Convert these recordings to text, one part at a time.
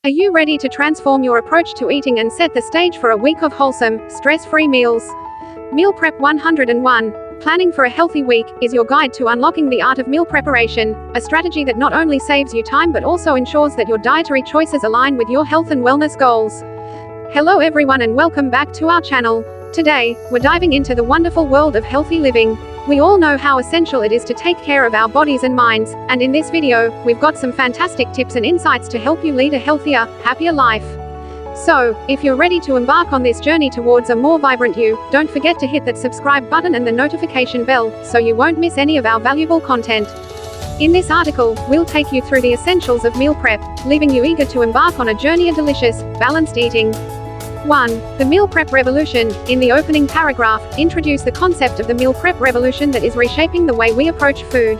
Are you ready to transform your approach to eating and set the stage for a week of wholesome, stress-free meals? Meal Prep 101. Planning for a healthy week is your guide to unlocking the art of meal preparation, a strategy that not only saves you time but also ensures that your dietary choices align with your health and wellness goals. Hello everyone and welcome back to our channel. Today, we're diving into the wonderful world of healthy living. We all know how essential it is to take care of our bodies and minds, and in this video, we've got some fantastic tips and insights to help you lead a healthier, happier life. So, if you're ready to embark on this journey towards a more vibrant you, don't forget to hit that subscribe button and the notification bell, so you won't miss any of our valuable content. In this article, we'll take you through the essentials of meal prep, leaving you eager to embark on a journey of delicious, balanced eating. 1. The meal prep revolution. In the opening paragraph, introduce the concept of the meal prep revolution that is reshaping the way we approach food.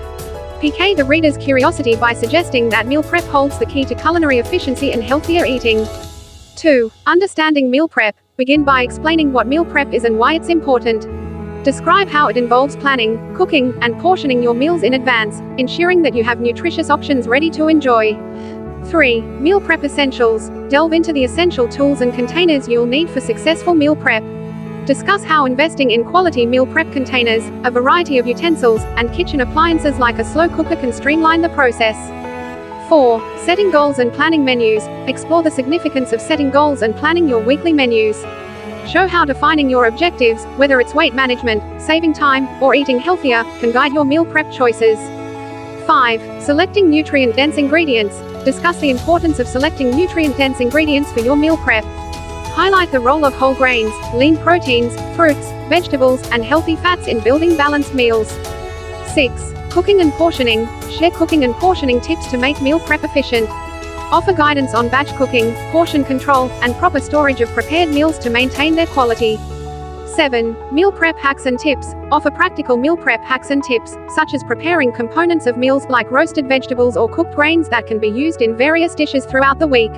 Pique the reader's curiosity by suggesting that meal prep holds the key to culinary efficiency and healthier eating. 2. Understanding meal prep. Begin by explaining what meal prep is and why it's important. Describe how it involves planning, cooking, and portioning your meals in advance, ensuring that you have nutritious options ready to enjoy. 3. Meal prep essentials. Delve into the essential tools and containers you'll need for successful meal prep. Discuss how investing in quality meal prep containers, a variety of utensils, and kitchen appliances like a slow cooker can streamline the process. 4. Setting goals and planning menus. Explore the significance of setting goals and planning your weekly menus. Show how defining your objectives, whether it's weight management, saving time, or eating healthier, can guide your meal prep choices. 5. Selecting nutrient-dense ingredients. Discuss the importance of selecting nutrient-dense ingredients for your meal prep. Highlight the role of whole grains, lean proteins, fruits, vegetables, and healthy fats in building balanced meals. 6. Cooking and portioning. Share cooking and portioning tips to make meal prep efficient. Offer guidance on batch cooking, portion control, and proper storage of prepared meals to maintain their quality. 7. Meal prep hacks and tips. Offer practical meal prep hacks and tips, such as preparing components of meals like roasted vegetables or cooked grains that can be used in various dishes throughout the week.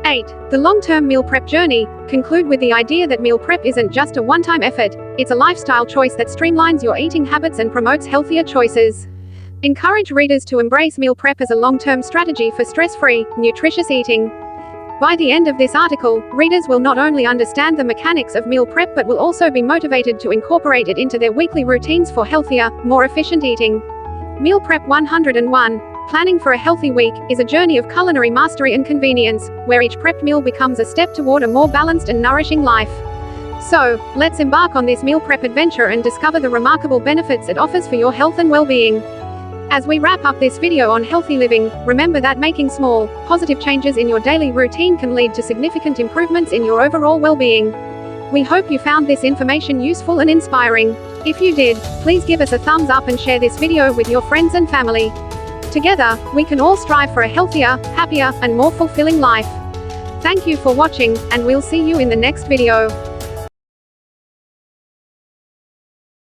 8. The long-term meal prep journey. Conclude with the idea that meal prep isn't just a one-time effort, it's a lifestyle choice that streamlines your eating habits and promotes healthier choices. Encourage readers to embrace meal prep as a long-term strategy for stress-free, nutritious eating. By the end of this article, readers will not only understand the mechanics of meal prep but will also be motivated to incorporate it into their weekly routines for healthier, more efficient eating. Meal Prep 101. Planning for a healthy week is a journey of culinary mastery and convenience, where each prepped meal becomes a step toward a more balanced and nourishing life. So, let's embark on this meal prep adventure and discover the remarkable benefits it offers for your health and well-being. As we wrap up this video on healthy living, remember that making small, positive changes in your daily routine can lead to significant improvements in your overall well-being. We hope you found this information useful and inspiring. If you did, please give us a thumbs up and share this video with your friends and family. Together, we can all strive for a healthier, happier, and more fulfilling life. Thank you for watching, and we'll see you in the next video.